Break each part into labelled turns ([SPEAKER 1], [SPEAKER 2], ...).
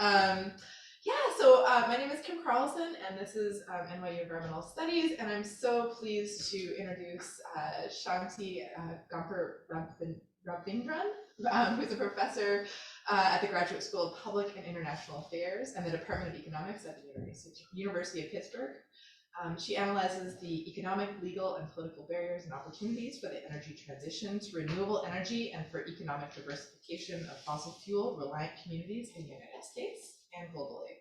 [SPEAKER 1] My name is Kim Carlson, and this is NYU Environmental Studies, and I'm so pleased to introduce Shanti Gamper Rabindran, who's a professor at the Graduate School of Public and International Affairs and the Department of Economics at the University of Pittsburgh. She analyzes the economic, legal, and political barriers and opportunities for the energy transition to renewable energy and for economic diversification of fossil fuel reliant communities in the United States and globally.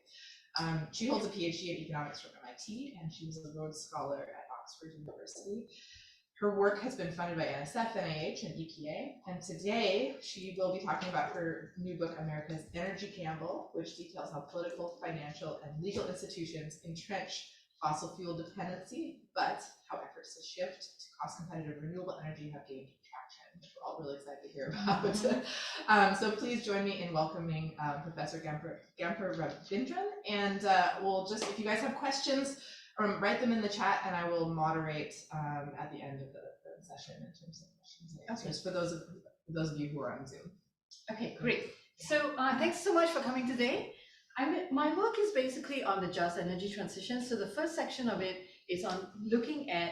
[SPEAKER 1] She holds a PhD in economics from MIT, and she was a Rhodes Scholar at Oxford University. Her work has been funded by NSF, NIH, and EPA, and today she will be talking about her new book, America's Energy Gamble, which details how political, financial, and legal institutions entrench fossil fuel dependency, but how efforts to shift to cost-competitive renewable energy have gained traction, which we're all really excited to hear about. So please join me in welcoming Professor Gamper Rabindran, and we'll just, if you guys have questions, write them in the chat, and I will moderate at the end of the session in terms of questions and answers for those of you who are on Zoom.
[SPEAKER 2] Okay, great. So thanks so much for coming today. My work is basically on the just energy transition. So the first section of it is on looking at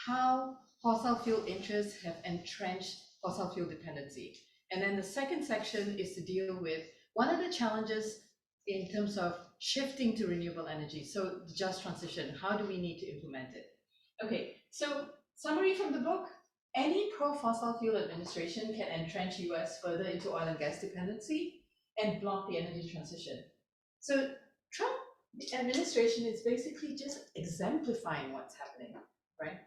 [SPEAKER 2] how fossil fuel interests have entrenched fossil fuel dependency. And then the second section is to deal with what are the challenges in terms of shifting to renewable energy. So the just transition, how do we need to implement it? Okay, so summary from the book. Any pro-fossil fuel administration can entrench US further into oil and gas dependency and block the energy transition. So Trump administration is basically just exemplifying what's happening, right?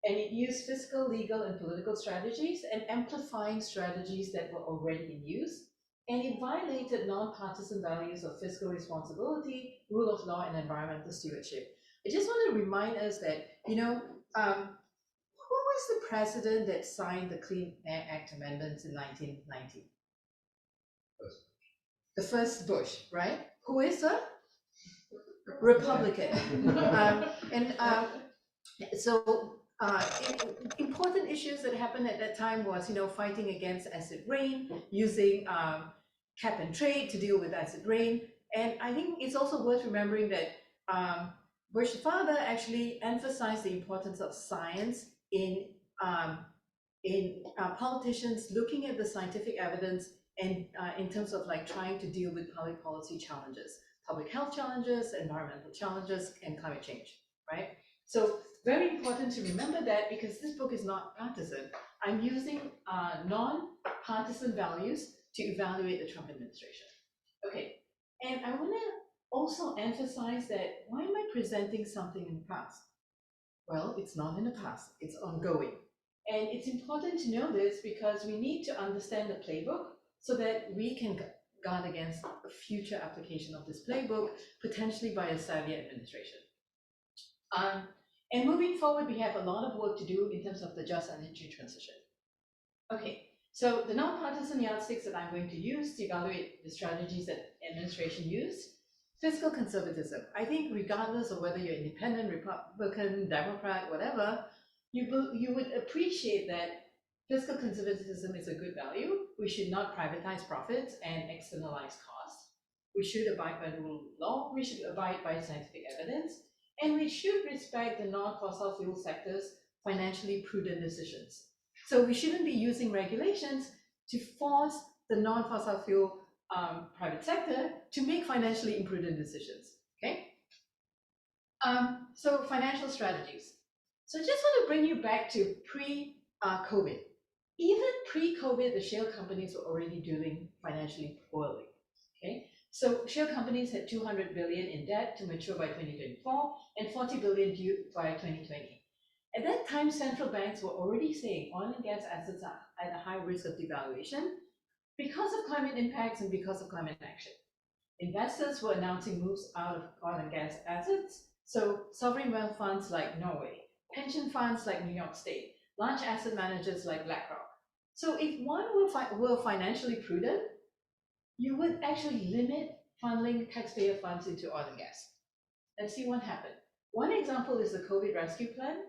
[SPEAKER 2] And it used fiscal, legal, and political strategies and amplifying strategies that were already in use. And it violated non-partisan values of fiscal responsibility, rule of law, and environmental stewardship. I just want to remind us that, who was the president that signed the Clean Air Act amendments in 1990? The first Bush, right? Who is a Republican. Important issues that happened at that time was, fighting against acid rain, using cap and trade to deal with acid rain. And I think it's also worth remembering that Bush's father actually emphasized the importance of science in politicians looking at the scientific evidence and in terms of trying to deal with public policy challenges, public health challenges, environmental challenges, and climate change, right? So very important to remember that, because this book is not partisan. I'm using non-partisan values to evaluate the Trump administration. Okay, and I want to also emphasize that why am I presenting something in the past? Well, it's not in the past, it's ongoing. And it's important to know this because we need to understand the playbook so that we can guard against a future application of this playbook, potentially by a savvy administration. And moving forward, we have a lot of work to do in terms of the just energy transition. Okay, so the non-partisan yardsticks that I'm going to use to evaluate the strategies that administration used: fiscal conservatism. I think regardless of whether you're independent, Republican, Democrat, whatever, you would appreciate that fiscal conservatism is a good value. We should not privatize profits and externalize costs. We should abide by the rule of law. We should abide by scientific evidence. And we should respect the non-fossil fuel sector's financially prudent decisions. So we shouldn't be using regulations to force the non-fossil fuel private sector to make financially imprudent decisions, okay? So financial strategies. So I just want to bring you back to pre-COVID. Even pre-COVID, the shale companies were already doing financially poorly, okay? So shale companies had 200 billion in debt to mature by 2024 and 40 billion due by 2020. At that time, central banks were already saying oil and gas assets are at a high risk of devaluation because of climate impacts and because of climate action. Investors were announcing moves out of oil and gas assets. So sovereign wealth funds like Norway, pension funds like New York State, large asset managers like BlackRock. So if one were financially prudent, you would actually limit funneling taxpayer funds into oil and gas. Let's see what happened. One example is the COVID rescue plan.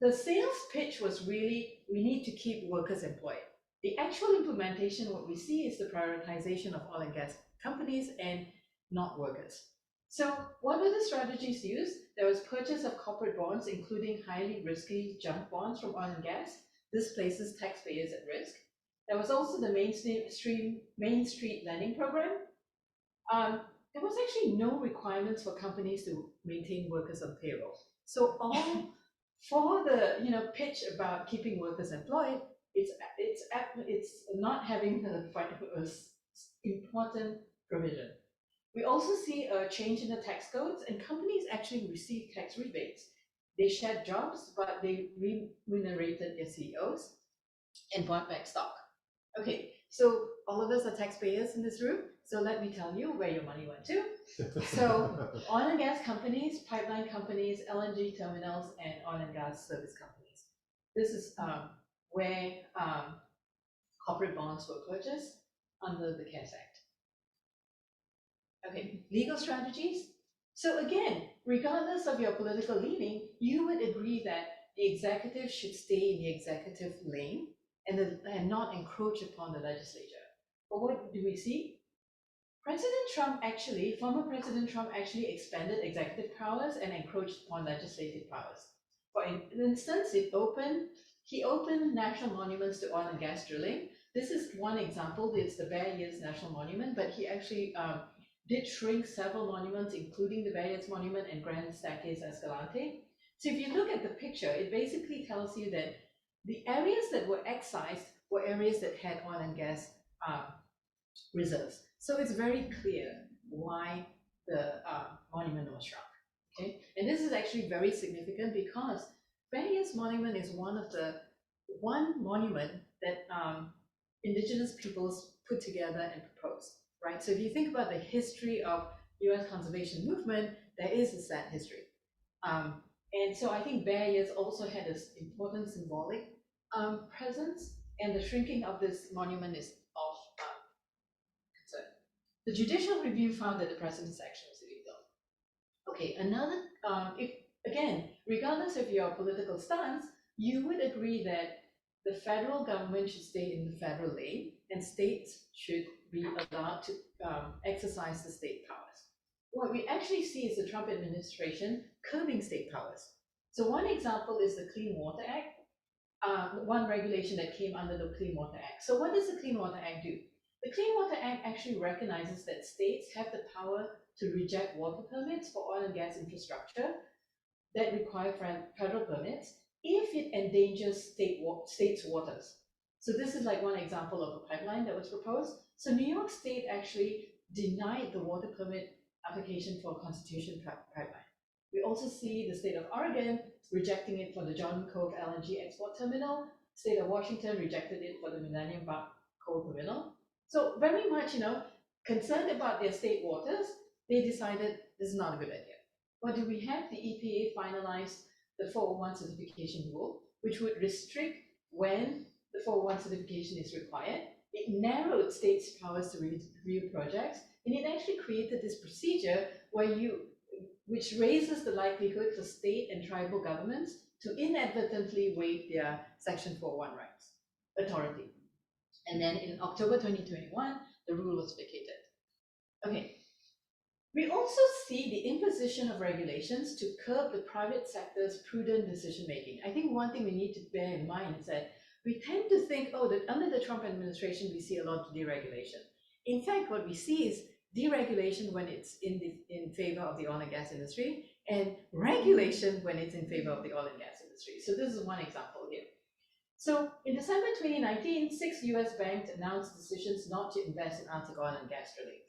[SPEAKER 2] The sales pitch was really, we need to keep workers employed. The actual implementation, what we see is the prioritization of oil and gas companies and not workers. So what were the strategies used? There was purchase of corporate bonds, including highly risky junk bonds from oil and gas. This places taxpayers at risk. There was also the Main Street lending program. There was actually no requirements for companies to maintain workers on payroll. So all for the pitch about keeping workers employed, it's not having the important provision. We also see a change in the tax codes, and companies actually receive tax rebates. They shared jobs, but they remunerated their CEOs and bought back stock. Okay, so all of us are taxpayers in this room, so let me tell you where your money went to. So oil and gas companies, pipeline companies, LNG terminals, and oil and gas service companies. This is where corporate bonds were purchased under the CARES Act. Okay, legal strategies. So again, regardless of your political leaning, you would agree that the executive should stay in the executive lane and not encroach upon the legislature. But what do we see? Former President Trump actually expanded executive powers and encroached upon legislative powers. For instance, he opened national monuments to oil and gas drilling. This is one example. It's the Bear Years National Monument, but he actually did shrink several monuments, including the Bear Years Monument and Grand Staircase Escalante. So if you look at the picture, it basically tells you that the areas that were excised were areas that had oil and gas reserves. So it's very clear why the monument was shrunk. Okay, and this is actually very significant because Bear Years Monument is one monument that indigenous peoples put together and proposed. Right. So if you think about the history of U.S. conservation movement, there is a sad history. And so I think Bear Years also had this important symbolic presence, and the shrinking of this monument is of concern. The judicial review found that the president's action was illegal. Okay, again, regardless of your political stance, you would agree that the federal government should stay in the federal lane, and states should be allowed to exercise the state powers. What we actually see is the Trump administration curbing state powers. So one example is the Clean Water Act, one regulation that came under the Clean Water Act. So what does the Clean Water Act do? The Clean Water Act actually recognizes that states have the power to reject water permits for oil and gas infrastructure that require federal permits if it endangers states' waters. So this is like one example of a pipeline that was proposed. So New York State actually denied the water permit application for a Constitution pipeline. We also see the state of Oregon rejecting it for the John Cove LNG export terminal. State of Washington rejected it for the Millennium Park coal terminal. So very much, concerned about their state waters, they decided this is not a good idea. What do we have? The EPA finalized the 401 certification rule, which would restrict when the 401 certification is required. It narrowed states' powers to review projects, and it actually created this procedure which raises the likelihood for state and tribal governments to inadvertently waive their Section 401 authority. And then in October 2021, the rule was vacated. Okay. We also see the imposition of regulations to curb the private sector's prudent decision-making. I think one thing we need to bear in mind is that we tend to think, that under the Trump administration, we see a lot of deregulation. In fact, what we see is deregulation when it's in favor of the oil and gas industry, and regulation when it's in favor of the oil and gas industry. So this is one example here. So in December 2019, 6 US banks announced decisions not to invest in Arctic oil and gas drilling.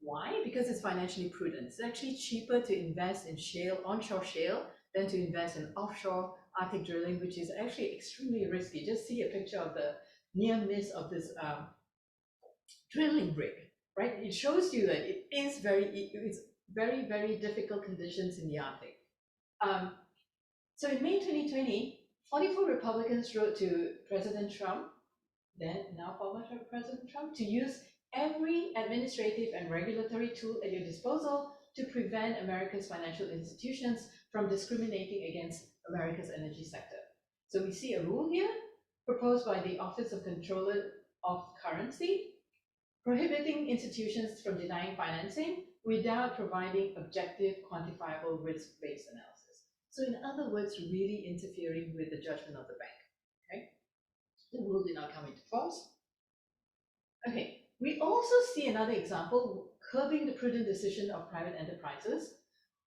[SPEAKER 2] Why? Because it's financially prudent. It's actually cheaper to invest in onshore shale, than to invest in offshore Arctic drilling, which is actually extremely risky. Just see a picture of the near miss of this drilling rig, right? It shows you that it's very, very difficult conditions in the Arctic. So in May 2020, 44 Republicans wrote to President Trump, now former President Trump, to use every administrative and regulatory tool at your disposal to prevent America's financial institutions from discriminating against America's energy sector. So we see a rule here proposed by the Office of Controller of Currency, prohibiting institutions from denying financing without providing objective, quantifiable, risk-based analysis. So in other words, really interfering with the judgment of the bank. Okay, the rule did not come into force. Okay, we also see another example, curbing the prudent decision of private enterprises.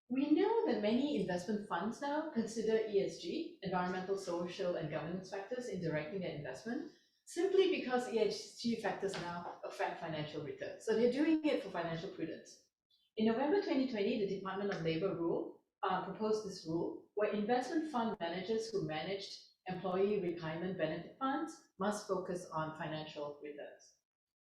[SPEAKER 2] We know that many investment funds now consider ESG, environmental, social, and governance factors in directing their investment, simply because ESG factors now affect financial returns. So they're doing it for financial prudence. In November 2020, the Department of Labor proposed this rule where investment fund managers who managed employee retirement benefit funds must focus on financial returns.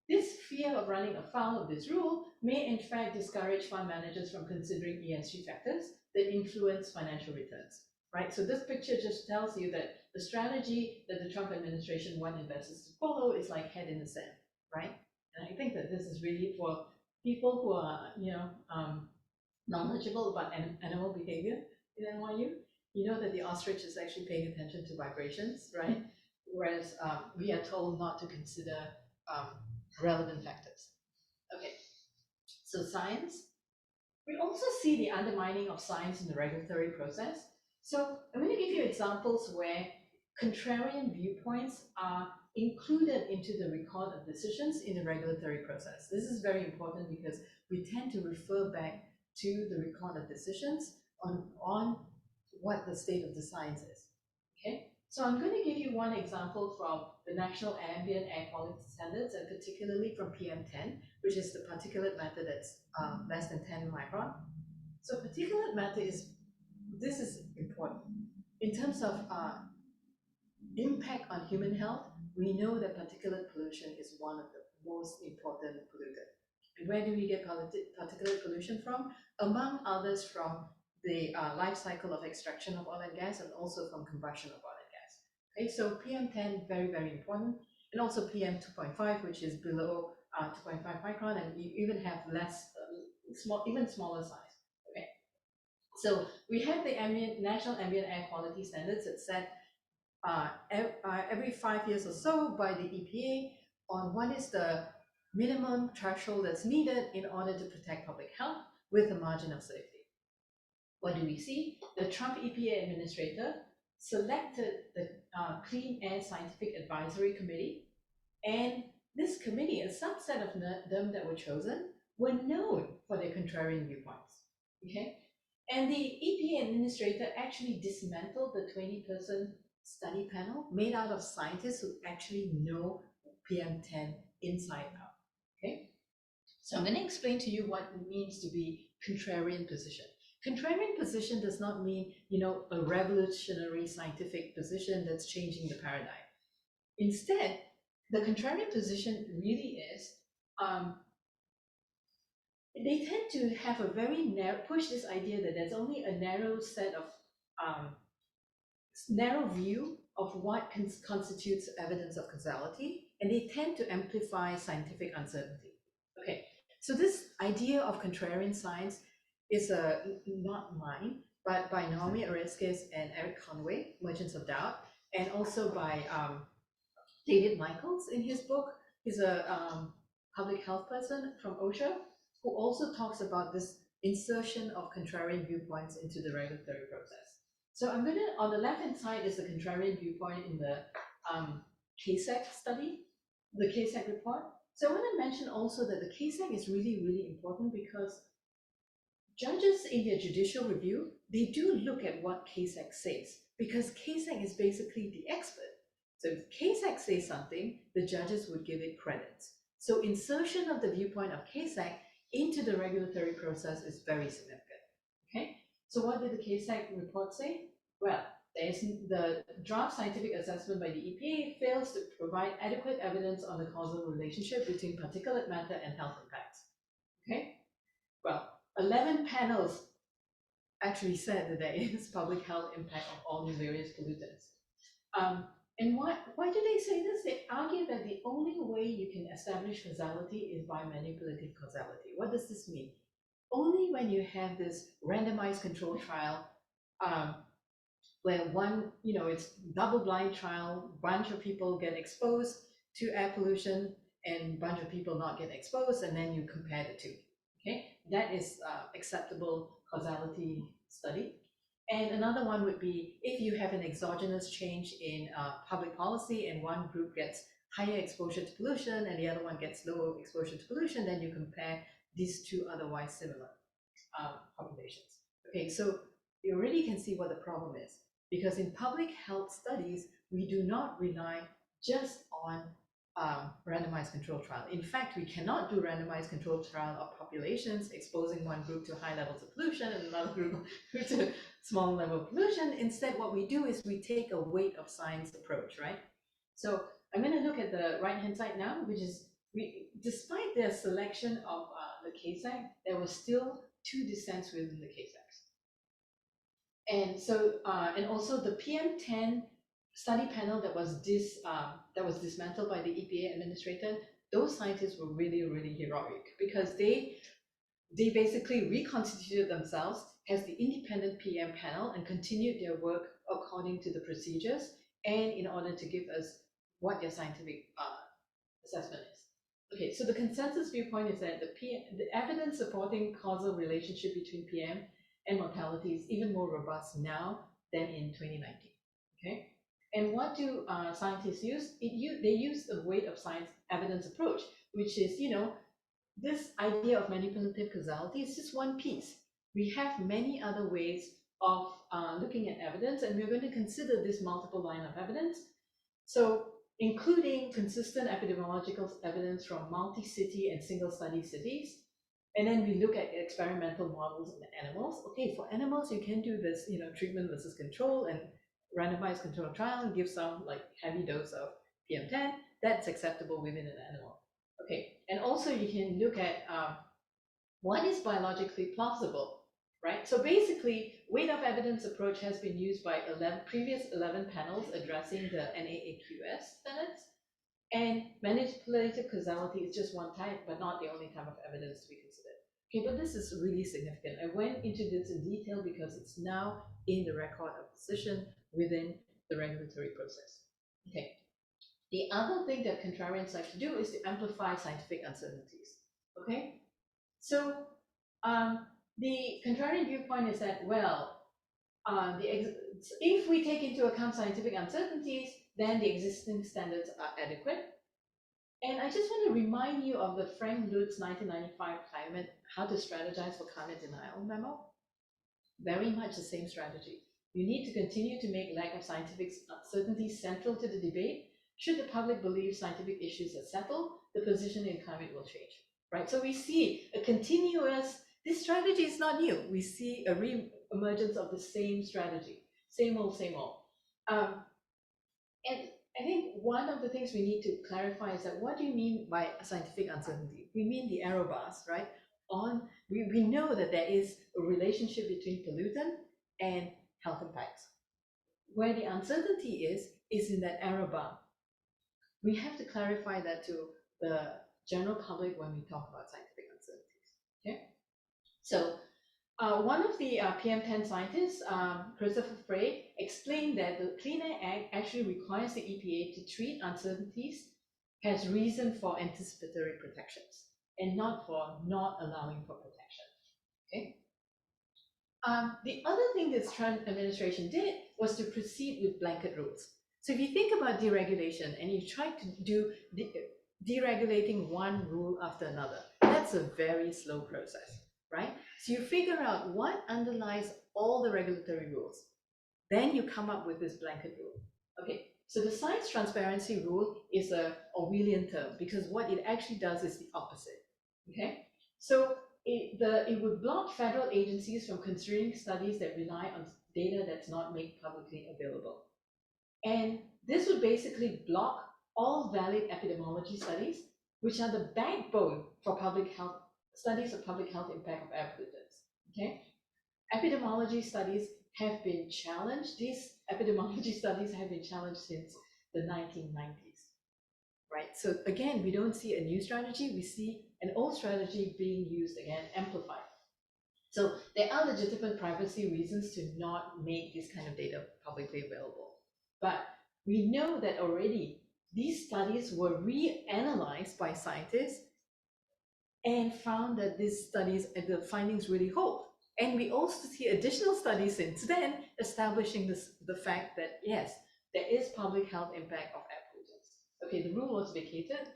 [SPEAKER 2] This fear of running afoul of this rule may in fact discourage fund managers from considering ESG factors that influence financial returns, right? So this picture just tells you that the strategy that the Trump administration wants investors to follow is like head in the sand, right? And I think that this is really for people who are, knowledgeable about animal behavior in NYU. You know that the ostrich is actually paying attention to vibrations, right? Whereas we are told not to consider relevant factors. Okay, so science. We also see the undermining of science in the regulatory process. So I'm going to give you examples where contrarian viewpoints are included into the record of decisions in the regulatory process. This is very important because we tend to refer back to the record of decisions on what the state of the science is. Okay, so I'm going to give you one example from the National Ambient Air Quality Standards, and particularly from PM10, which is the particulate matter that's less than 10 micron. So particulate matter is important. In terms of impact on human health, we know that particulate pollution is one of the most important pollutants. And where do we get particulate pollution from? Among others, from the life cycle of extraction of oil and gas, and also from combustion of oil and gas. Okay, so PM10, very, very important. And also PM 2.5, which is below 2.5 micron, and you even have less, even smaller size. Okay, so we have the National Ambient Air Quality Standards that set every 5 years or so by the EPA on what is the minimum threshold that's needed in order to protect public health with a margin of safety. What do we see? The Trump EPA administrator selected the Clean Air Scientific Advisory Committee, and this committee, a subset of them that were chosen, were known for their contrarian viewpoints. Okay, and the EPA administrator actually dismantled the 20-person study panel made out of scientists who actually know PM10 inside out. Okay, so I'm going to explain to you what it means to be contrarian position. Contrarian position does not mean, a revolutionary scientific position that's changing the paradigm. Instead, the contrarian position really is, they tend to have a very narrow, push this idea that there's only a narrow set of, narrow view of what constitutes evidence of causality, and they tend to amplify scientific uncertainty. Okay, so this idea of contrarian science is not mine, but by Naomi Oreskes and Eric Conway, Merchants of Doubt, and also by David Michaels in his book. He's a public health person from OSHA, who also talks about this insertion of contrarian viewpoints into the regulatory process. So I'm going to, on the left-hand side is the contrarian viewpoint in the KSEC study, the KSEC report. So I want to mention also that the KSEC is really, really important because judges in their judicial review, they do look at what KSEC says, because KSEC is basically the expert. So if KSEC says something, the judges would give it credits. So insertion of the viewpoint of KSEC into the regulatory process is very significant. Okay, so what did the KSEC report say? Well, there's the draft scientific assessment by the EPA fails to provide adequate evidence on the causal relationship between particulate matter and health impacts. Okay, well, 11 panels actually said that there is public health impact of all the various pollutants. And why do they say this? They argue that the only way you can establish causality is by manipulative causality. What does this mean? Only when you have this randomized control trial, where one, it's double-blind trial, bunch of people get exposed to air pollution, and a bunch of people not get exposed, and then you compare the two. Okay, that is acceptable causality study. And another one would be if you have an exogenous change in public policy and one group gets higher exposure to pollution and the other one gets lower exposure to pollution, then you compare these two otherwise similar populations. Okay, so you already can see what the problem is, because in public health studies, we do not rely just on randomized controlled trial. In fact, we cannot do randomized controlled trial of populations exposing one group to high levels of pollution and another group to small level of pollution. Instead, what we do is we take a weight of science approach, right? So I'm going to look at the right-hand side now, which is, despite their selection of the CASAC, there was still 2 dissents within the CASACs. And so, and also the PM10 study panel that was dismantled by the EPA administrator, those scientists were really, really heroic, because they basically reconstituted themselves as the independent PM panel and continued their work according to the procedures and in order to give us what their scientific assessment is. Okay, so the consensus viewpoint is that the evidence supporting causal relationship between PM and mortality is even more robust now than in 2019. Okay, and what do scientists use? They use the weight of science evidence approach, which is, this idea of manipulative causality is just one piece. We have many other ways of looking at evidence, and we're going to consider this multiple line of evidence. So, including consistent epidemiological evidence from multi-city and single study cities. And then we look at experimental models in animals. Okay, for animals, you can do this, treatment versus control and randomized controlled trial and give some like heavy dose of PM10. That's acceptable within an animal. Okay, and also you can look at what is biologically plausible, right? So basically, weight of evidence approach has been used by previous 11 panels addressing the NAAQS standards, and manipulative causality is just one type, but not the only type of evidence to be considered. Okay, but this is really significant. I went into this in detail because it's now in the record of decision within the regulatory process. Okay. The other thing that contrarians like to do is to amplify scientific uncertainties. Okay, so the contrarian viewpoint is that, well, if we take into account scientific uncertainties, then the existing standards are adequate. And I just want to remind you of the Frank Lutz 1995 climate, how to strategize for climate denial memo. Very much the same strategy. You need to continue to make lack of scientific certainty central to the debate. Should the public believe scientific issues are settled, the position in climate will change, right? So we see a continuous, this strategy is not new. We see a re-emergence of the same strategy, same old, same old. And I think one of the things we need to clarify is that what do you mean by scientific uncertainty? We mean the error bars, right? We know that there is a relationship between pollutant and health impacts. Where the uncertainty is in that error bar. We have to clarify that to the general public when we talk about scientific uncertainties. Okay, so one of the PM10 scientists, Christopher Frey, explained that the Clean Air Act actually requires the EPA to treat uncertainties as reason for anticipatory protections and not for not allowing for protection. Okay. The other thing this Strand administration did was to proceed with blanket rules. So if you think about deregulation and you try to do deregulating one rule after another, that's a very slow process, right? So you figure out what underlies all the regulatory rules. Then you come up with this blanket rule. Okay, so the science transparency rule is a Orwellian term because what it actually does is the opposite. Okay, so it would block federal agencies from considering studies that rely on data that's not made publicly available. And this would basically block all valid epidemiology studies, which are the backbone for public health studies of public health impact of air pollutants. Okay, epidemiology studies have been challenged. These epidemiology studies have been challenged since the 1990s, right? So again, we don't see a new strategy. We see an old strategy being used again, amplified. So there are legitimate privacy reasons to not make this kind of data publicly available. But we know that already these studies were reanalyzed by scientists and found that these studies and the findings really hold. And we also see additional studies since then establishing the fact that yes, there is public health impact of air pollutants. Okay, the rule was vacated.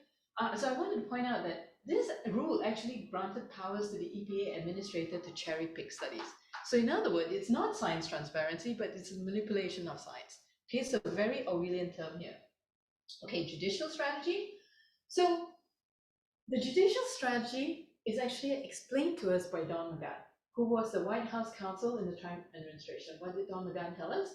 [SPEAKER 2] So I wanted to point out that this rule actually granted powers to the EPA administrator to cherry pick studies. So in other words, it's not science transparency, but it's a manipulation of science. Okay, so a very Orwellian term here. Okay, judicial strategy. So the judicial strategy is actually explained to us by Don McGahn, who was the White House counsel in the Trump administration. What did Don McGahn tell us?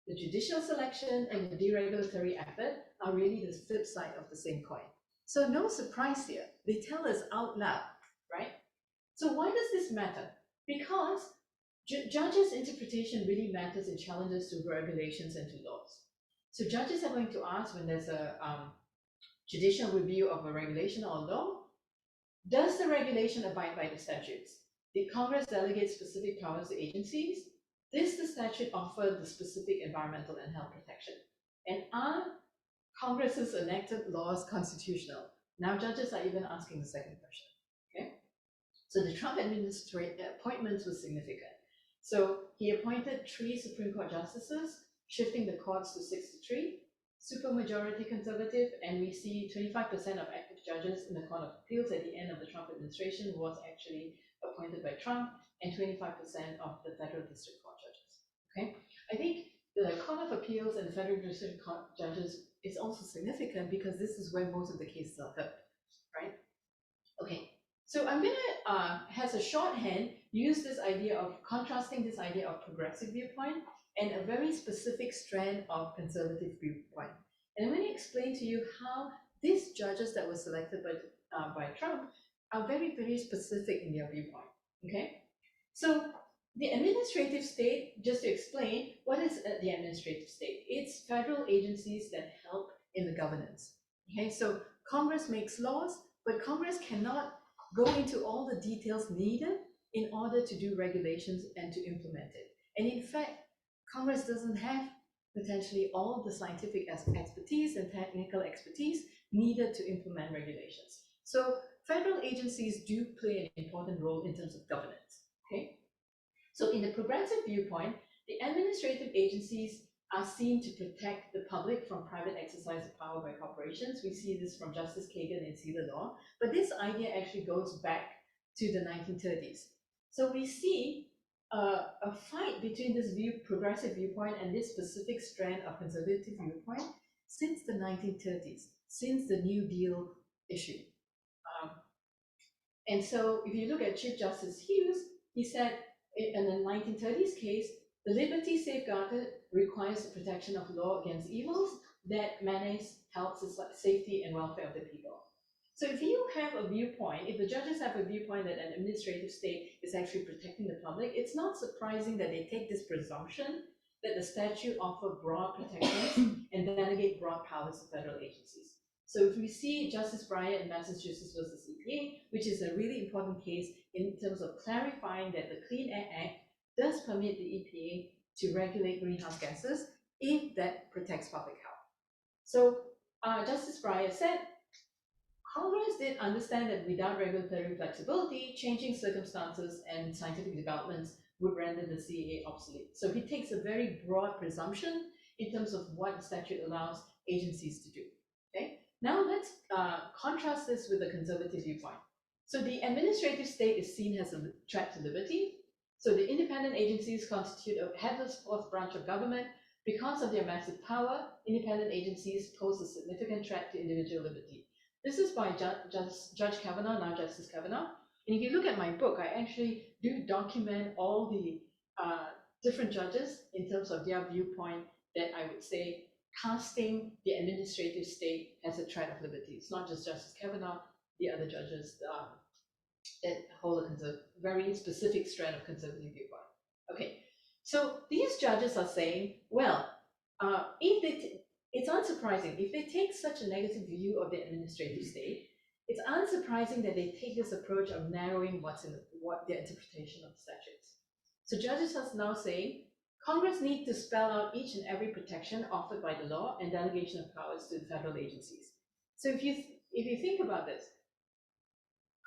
[SPEAKER 2] The judicial selection and the deregulatory effort are really the flip side of the same coin. So no surprise here. They tell us out loud, right? So why does this matter? Because judges' interpretation really matters in challenges to regulations and to laws. So judges are going to ask when there's a judicial review of a regulation or law, does the regulation abide by the statutes? Did Congress delegate specific powers to agencies? Does the statute offer the specific environmental and health protection? And are Congress's enacted laws constitutional? Now judges are even asking the second question, okay? So the Trump administration appointments was significant. So he appointed 3 Supreme Court justices, shifting the courts to 6 to 3, supermajority conservative, and we see 25% of active judges in the Court of Appeals at the end of the Trump administration was actually appointed by Trump, and 25% of the federal district court judges. Okay, I think the Court of Appeals and the federal district court judges is also significant because this is where most of the cases are heard, right? Okay, so I'm gonna, as a shorthand, use this idea of contrasting this idea of progressive viewpoint and a very specific strand of conservative viewpoint. And I'm going to explain to you how these judges that were selected by Trump are very, very specific in their viewpoint, okay? So the administrative state, just to explain, what is the administrative state? It's federal agencies that help in the governance, okay? So Congress makes laws, but Congress cannot go into all the details needed in order to do regulations and to implement it. And in fact, Congress doesn't have potentially all the scientific expertise and technical expertise needed to implement regulations. So federal agencies do play an important role in terms of governance, okay? So in the progressive viewpoint, the administrative agencies are seen to protect the public from private exercise of power by corporations. We see this from Justice Kagan in Sealer Law, but this idea actually goes back to the 1930s. So we see a fight between this progressive viewpoint and this specific strand of conservative viewpoint since the 1930s, since the New Deal issue. And so if you look at Chief Justice Hughes, he said in the 1930s case, the liberty safeguarded requires the protection of law against evils that menace health, safety, and welfare of the people. So if you have a viewpoint, if the judges have a viewpoint that an administrative state is actually protecting the public, it's not surprising that they take this presumption that the statute offers broad protections and delegate broad powers to federal agencies. So if we see Justice Breyer in Massachusetts versus EPA, which is a really important case in terms of clarifying that the Clean Air Act does permit the EPA to regulate greenhouse gases if that protects public health. So Justice Breyer said, Congress did understand that without regulatory flexibility, changing circumstances and scientific developments would render the CAA obsolete. So he takes a very broad presumption in terms of what the statute allows agencies to do. Okay. Now let's contrast this with the conservative viewpoint. So the administrative state is seen as a threat to liberty. So the independent agencies constitute a headless fourth branch of government. Because of their massive power, independent agencies pose a significant threat to individual liberty. This is by Judge Kavanaugh, now Justice Kavanaugh. And if you look at my book, I actually do document all the different judges in terms of their viewpoint that I would say casting the administrative state as a threat of liberty. It's not just Justice Kavanaugh, the other judges that hold a very specific strand of conservative viewpoint. Okay, so these judges are saying, well, it's unsurprising if they take such a negative view of the administrative state. It's unsurprising that they take this approach of narrowing what their interpretation of the statutes. So judges are now saying Congress needs to spell out each and every protection offered by the law and delegation of powers to the federal agencies. So if you think about this,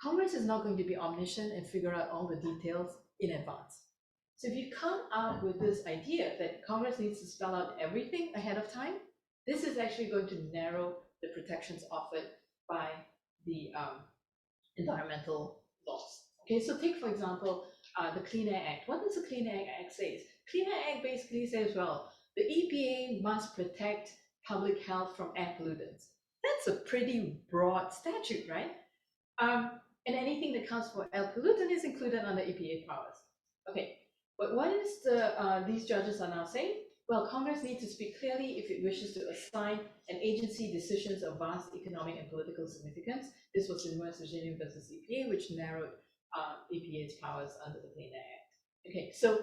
[SPEAKER 2] Congress is not going to be omniscient and figure out all the details in advance. So if you come up with this idea that Congress needs to spell out everything ahead of time, this is actually going to narrow the protections offered by the environmental laws. Okay, so take for example the Clean Air Act. What does the Clean Air Act say? Clean Air Act basically says, well, the EPA must protect public health from air pollutants. That's a pretty broad statute, right? And anything that counts for air pollutant is included under EPA powers. Okay, but what is these judges are now saying? Well, Congress needs to speak clearly if it wishes to assign an agency decisions of vast economic and political significance. This was in West Virginia versus EPA, which narrowed EPA's powers under the Clean Air Act. Okay, so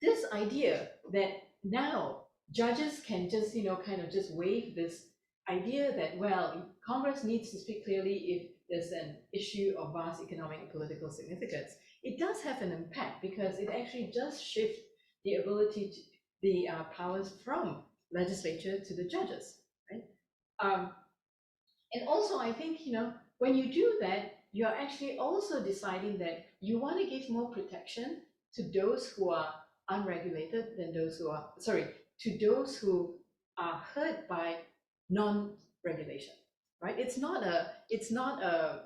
[SPEAKER 2] this idea that now judges can just, kind of just waive this idea that, well, Congress needs to speak clearly if there's an issue of vast economic and political significance. It does have an impact because it actually does shift the ability to the powers from legislature to the judges, right? And also, I think, when you do that, you're actually also deciding that you want to give more protection to those who are unregulated than those who are, to those who are hurt by non-regulation, right? It's not a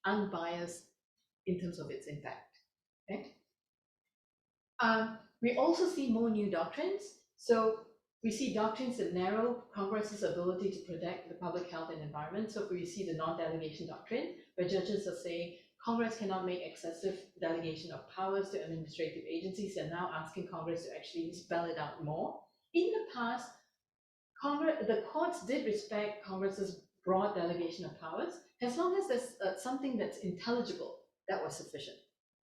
[SPEAKER 2] unbiased in terms of its impact, okay? We also see more new doctrines. So we see doctrines that narrow Congress's ability to protect the public health and environment. So we see the non-delegation doctrine, where judges are saying Congress cannot make excessive delegation of powers to administrative agencies. They're now asking Congress to actually spell it out more. In the past, the courts did respect Congress's broad delegation of powers. As long as there's something that's intelligible, that was sufficient.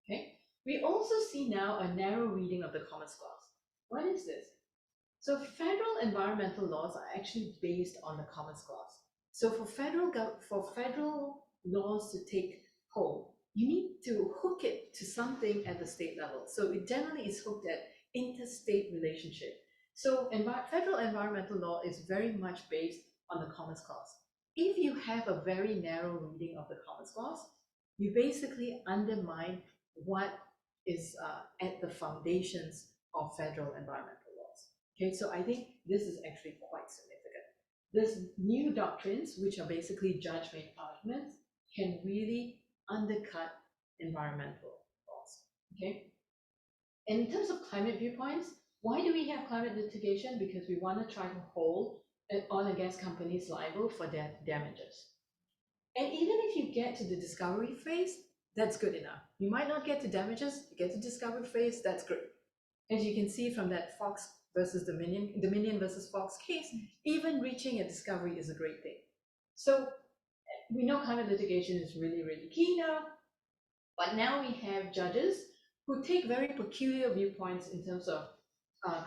[SPEAKER 2] Okay. We also see now a narrow reading of the Commons Clause. What is this? So federal environmental laws are actually based on the Commons Clause. So for federal laws to take hold, you need to hook it to something at the state level. So it generally is hooked at interstate relationship. So federal environmental law is very much based on the Commons Clause. If you have a very narrow reading of the Commons Clause, you basically undermine what is at the foundations of federal environmental laws. Okay, so I think this is actually quite significant. These new doctrines, which are basically judge-made arguments, can really undercut environmental laws. Okay, and in terms of climate viewpoints, why do we have climate litigation? Because we want to try to hold oil and gas companies liable for their damages. And even if you get to the discovery phase, that's good enough. You might not get to damages, you get to discovery phase, that's great. As you can see from that Fox versus Dominion versus Fox case, even reaching a discovery is a great thing. So we know climate litigation is really, really key now, but now we have judges who take very peculiar viewpoints in terms of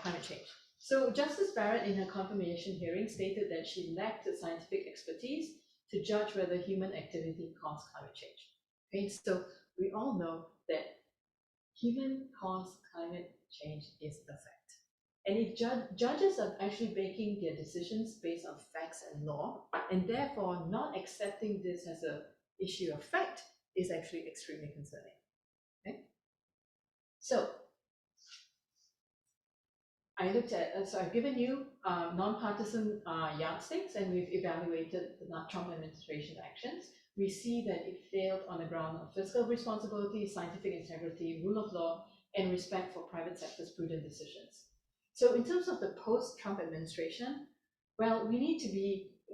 [SPEAKER 2] climate change. So Justice Barrett in her confirmation hearing stated that she lacked the scientific expertise to judge whether human activity caused climate change. Okay, so we all know that human-caused climate change is a fact. And if judges are actually making their decisions based on facts and law, and therefore not accepting this as an issue of fact, is actually extremely concerning. Okay? So I looked at, so I've given you nonpartisan yardsticks, and we've evaluated the Trump administration actions. We see that it failed on the ground of fiscal responsibility, scientific integrity, rule of law, and respect for private sector's prudent decisions. So in terms of the post-Trump administration, well,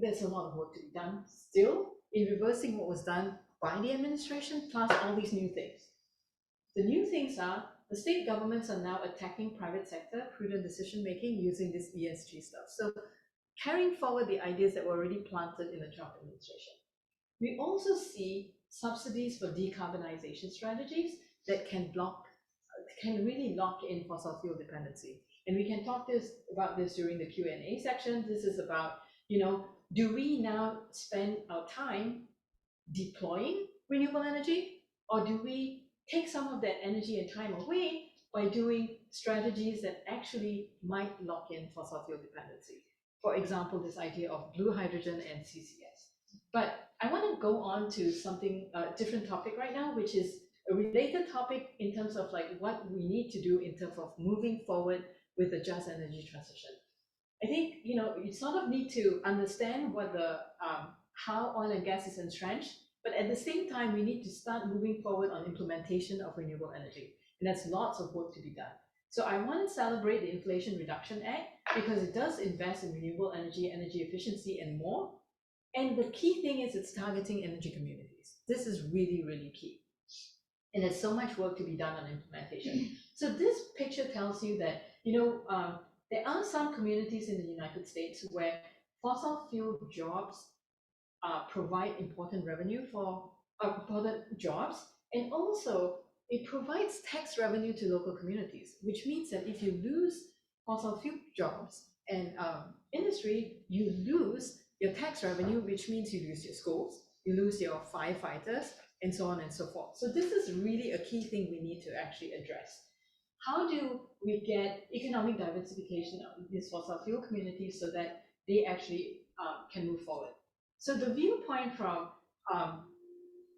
[SPEAKER 2] there's a lot of work to be done still in reversing what was done by the administration, plus all these new things. The new things are, the state governments are now attacking private sector prudent decision-making using this ESG stuff. So carrying forward the ideas that were already planted in the Trump administration. We also see subsidies for decarbonization strategies that can really lock in fossil fuel dependency. And we can talk about this during the Q&A section. This is about, do we now spend our time deploying renewable energy, or do we take some of that energy and time away by doing strategies that actually might lock in fossil fuel dependency. For example, this idea of blue hydrogen and CCS. But I want to go on to something, a different topic right now, which is a related topic in terms of like what we need to do in terms of moving forward with the just energy transition. I think, you sort of need to understand what how oil and gas is entrenched, but at the same time, we need to start moving forward on implementation of renewable energy. And there's lots of work to be done. So I want to celebrate the Inflation Reduction Act because it does invest in renewable energy, energy efficiency, and more. And the key thing is it's targeting energy communities. This is really, really key. And there's so much work to be done on implementation. So this picture tells you that, there are some communities in the United States where fossil fuel jobs provide important revenue for important jobs, and also it provides tax revenue to local communities, which means that if you lose fossil fuel jobs and industry, you lose your tax revenue, which means you lose your schools, you lose your firefighters, and so on and so forth. So this is really a key thing we need to actually address. How do we get economic diversification of these fossil fuel communities so that they actually can move forward? So the viewpoint from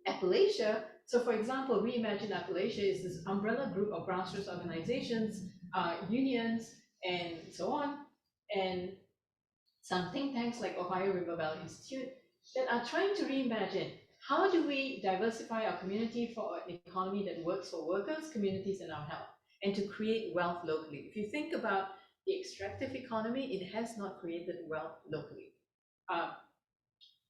[SPEAKER 2] Appalachia, so for example, Reimagine Appalachia is this umbrella group of grassroots organizations, unions, and so on, and some think tanks like Ohio River Valley Institute that are trying to reimagine how do we diversify our community for an economy that works for workers, communities, and our health, and to create wealth locally. If you think about the extractive economy, it has not created wealth locally.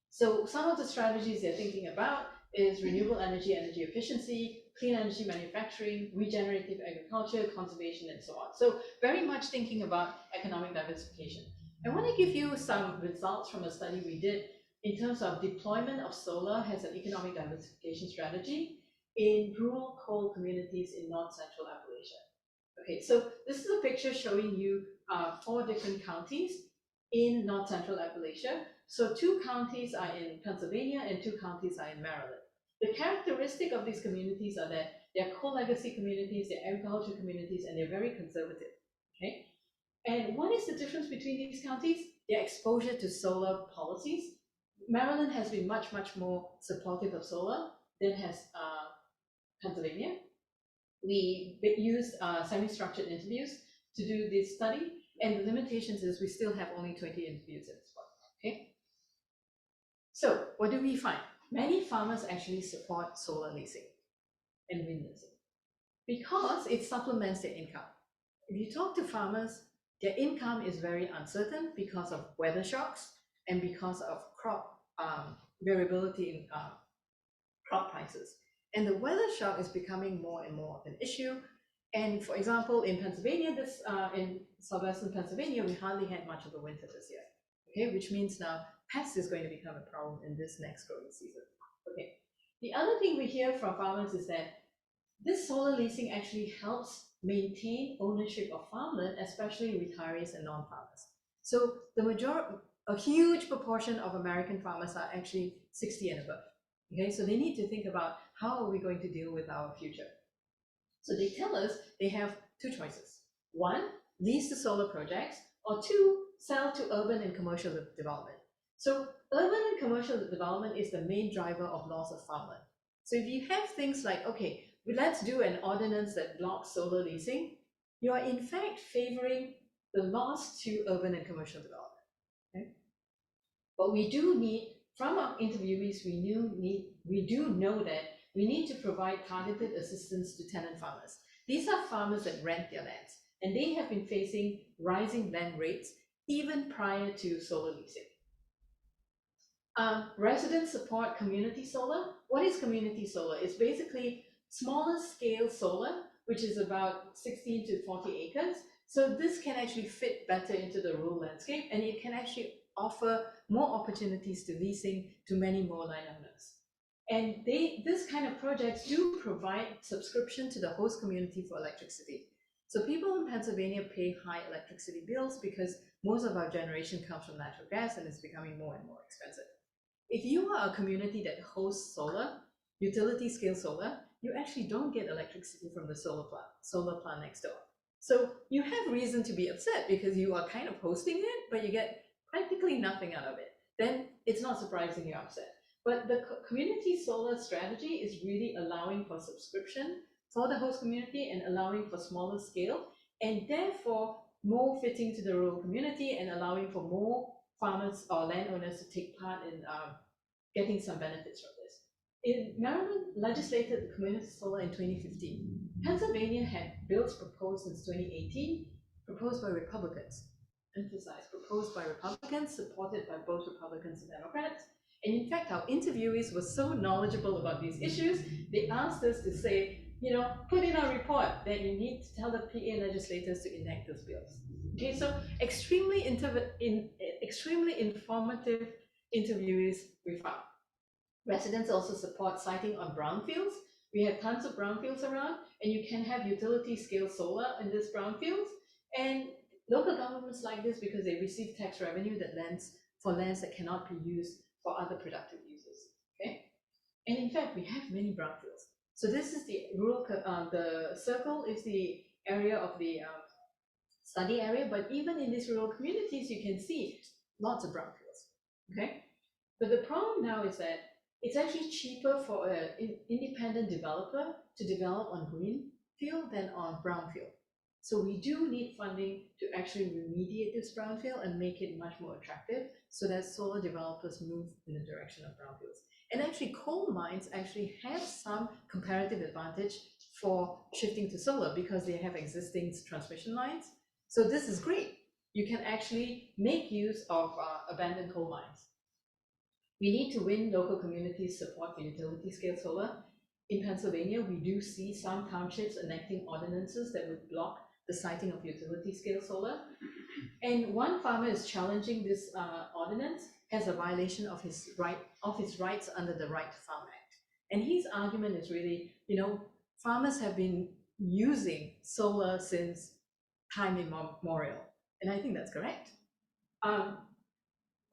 [SPEAKER 2] So some of the strategies they're thinking about is renewable energy, energy efficiency, clean energy manufacturing, regenerative agriculture, conservation, and so on. So very much thinking about economic diversification. I want to give you some results from a study we did in terms of deployment of solar as an economic diversification strategy in rural coal communities in North Central Appalachia. Okay, so this is a picture showing you 4 different counties in North Central Appalachia. So 2 counties are in Pennsylvania and 2 counties are in Maryland. The characteristic of these communities are that they're coal legacy communities, they're agriculture communities, and they're very conservative. Okay, and what is the difference between these counties? Their exposure to solar policies. Maryland has been much, much more supportive of solar than has Pennsylvania. We used semi-structured interviews to do this study, and the limitations is we still have only 20 interviews at this point. Okay. So what do we find? Many farmers actually support solar leasing and wind leasing because it supplements their income. If you talk to farmers, their income is very uncertain because of weather shocks and because of crop variability in crop prices. And the weather shock is becoming more and more of an issue. And for example, in Pennsylvania, in southwestern Pennsylvania, we hardly had much of a winter this year. Okay, which means now pest is going to become a problem in this next growing season. Okay, the other thing we hear from farmers is that this solar leasing actually helps maintain ownership of farmland, especially retirees and non-farmers. So a huge proportion of American farmers are actually 60 and above. Okay, so they need to think about how are we going to deal with our future. So they tell us they have 2 choices. 1, lease the solar projects, or 2, sell to urban and commercial development. So urban and commercial development is the main driver of loss of farmland. So if you have things like, okay, let's do an ordinance that blocks solar leasing, you are in fact favoring the loss to urban and commercial development. Okay? But we do need, from our interviewees, we do know that we need to provide targeted assistance to tenant farmers. These are farmers that rent their lands, and they have been facing rising land rates even prior to solar leasing. Residents support community solar. What is community solar? It's basically smaller scale solar, which is about 16 to 40 acres. So this can actually fit better into the rural landscape, and it can actually offer more opportunities to leasing to many more landowners. And this kind of projects do provide subscription to the host community for electricity. So people in Pennsylvania pay high electricity bills because most of our generation comes from natural gas and it's becoming more and more expensive. If you are a community that hosts solar, utility scale solar, you actually don't get electricity from the solar plant next door. So you have reason to be upset because you are kind of hosting it, but you get practically nothing out of it. Then it's not surprising you're upset. But the community solar strategy is really allowing for subscription for the host community and allowing for smaller scale, and therefore more fitting to the rural community and allowing for more farmers or landowners to take part in getting some benefits from this. Maryland legislated community solar in 2015. Pennsylvania had bills proposed since 2018, proposed by Republicans. Emphasize, proposed by Republicans, supported by both Republicans and Democrats. And in fact, our interviewees were so knowledgeable about these issues, they asked us to say, put in our report that you need to tell the PA legislators to enact those bills. Okay, so extremely informative interviewees we found. Residents also support siting on brownfields. We have tons of brownfields around, and you can have utility scale solar in these brownfields. And local governments like this because they receive tax revenue that lands that cannot be used for other productive uses. Okay, and in fact, we have many brownfields. So this is the rural. The circle is the area of the study area, but even in these rural communities, you can see lots of brownfields. Okay, but the problem now is that it's actually cheaper for an independent developer to develop on greenfield than on brownfield. So we do need funding to actually remediate this brownfield and make it much more attractive so that solar developers move in the direction of brownfields. And actually coal mines actually have some comparative advantage for shifting to solar because they have existing transmission lines. So this is great. You can actually make use of abandoned coal mines. We need to win local communities' support for utility scale solar. In Pennsylvania, we do see some townships enacting ordinances that would block the siting of utility scale solar. And one farmer is challenging this ordinance as a violation of his rights under the Right to Farm Act. And his argument is really, farmers have been using solar since time immemorial. And I think that's correct.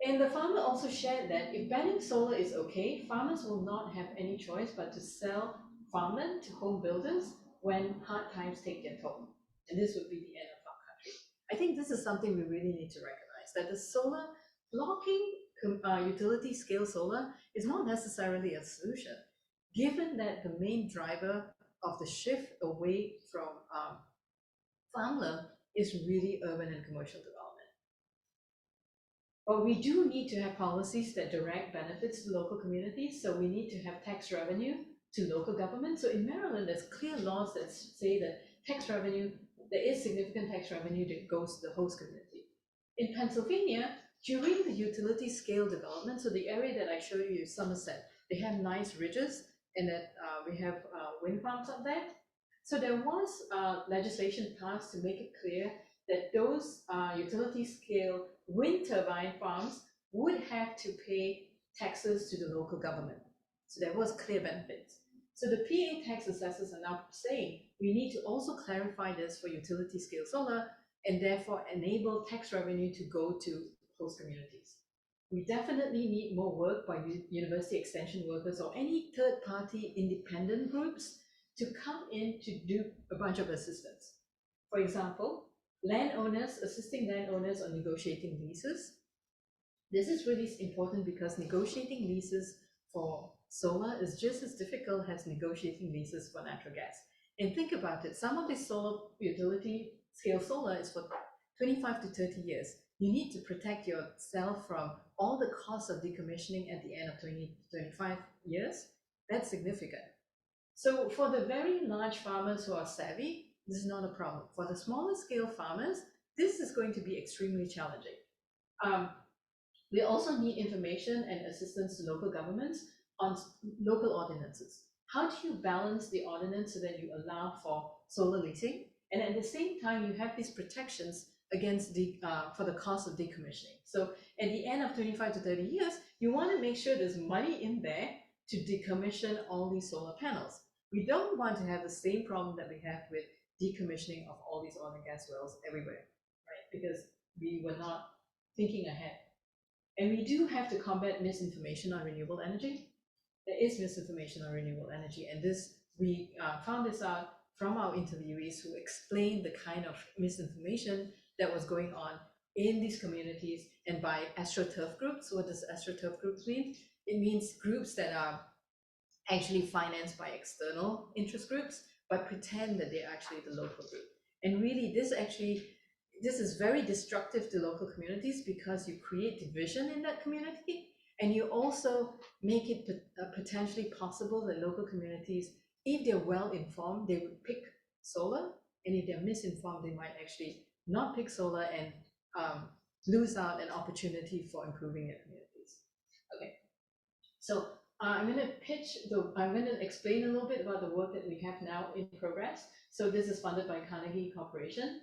[SPEAKER 2] And the farmer also shared that if banning solar is okay, farmers will not have any choice but to sell farmland to home builders when hard times take their toll. And this would be the end of our country. I think this is something we really need to recognize, that the solar blocking utility scale solar is not necessarily a solution, given that the main driver of the shift away from farmland is really urban and commercial development. But we do need to have policies that direct benefits to local communities. So we need to have tax revenue to local government. So in Maryland, there's clear laws that say that there is significant tax revenue that goes to the host community. In Pennsylvania, during the utility scale development, so the area that I showed you is Somerset, they have nice ridges and that we have wind farms up there. So there was legislation passed to make it clear that those utility scale wind turbine farms would have to pay taxes to the local government. So there was clear benefits. So the PA tax assessors are now saying we need to also clarify this for utility scale solar and therefore enable tax revenue to go to host communities. We definitely need more work by university extension workers or any third-party independent groups to come in to do a bunch of assistance. For example, assisting landowners on negotiating leases. This is really important because negotiating leases for solar is just as difficult as negotiating leases for natural gas. And think about it, some of this solar utility scale solar is for 25 to 30 years. You need to protect yourself from all the costs of decommissioning at the end of 20 to 25 years. That's significant. So for the very large farmers who are savvy, this is not a problem. For the smaller scale farmers, this is going to be extremely challenging. We also need information and assistance to local governments on local ordinances. How do you balance the ordinance so that you allow for solar leasing? And at the same time, you have these protections against for the cost of decommissioning. So at the end of 25 to 30 years, you want to make sure there's money in there to decommission all these solar panels. We don't want to have the same problem that we have with decommissioning of all these oil and gas wells everywhere, right? Because we were not thinking ahead. And we do have to combat misinformation on renewable energy. There is misinformation on renewable energy, and this we found this out from our interviewees who explained the kind of misinformation that was going on in these communities and by astroturf groups. What does astroturf groups mean? It means groups that are actually financed by external interest groups, but pretend that they're actually the local group. And really, this is very destructive to local communities because you create division in that community, and you also make it potentially possible that local communities, if they're well informed, they would pick solar, and if they're misinformed, they might actually not pick solar and lose out an opportunity for improving their communities. Okay, so I'm going to explain a little bit about the work that we have now in progress. So this is funded by Carnegie Corporation.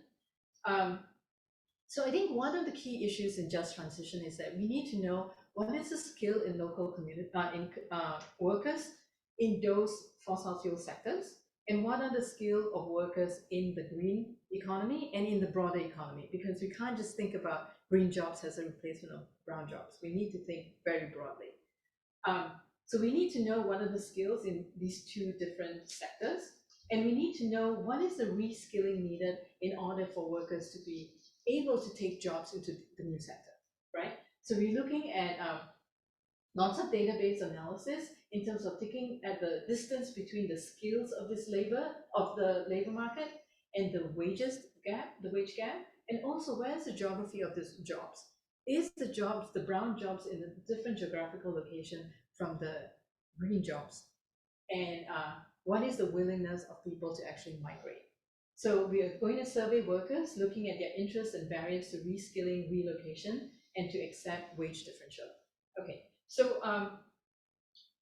[SPEAKER 2] So I think one of the key issues in just transition is that we need to know what is the skill in local community, workers in those fossil fuel sectors, and what are the skill of workers in the green economy and in the broader economy, because we can't just think about green jobs as a replacement of brown jobs. We need to think very broadly. So we need to know what are the skills in these two different sectors, and we need to know what is the reskilling needed in order for workers to be able to take jobs into the new sector, right? So we're looking at lots of database analysis in terms of looking at the distance between the skills of this the labor market and the wage gap, and also where's the geography of these jobs. Is the brown jobs in a different geographical location from the green jobs? And what is the willingness of people to actually migrate? So we are going to survey workers, looking at their interests and barriers to reskilling, relocation, and to accept wage differential. Okay, so I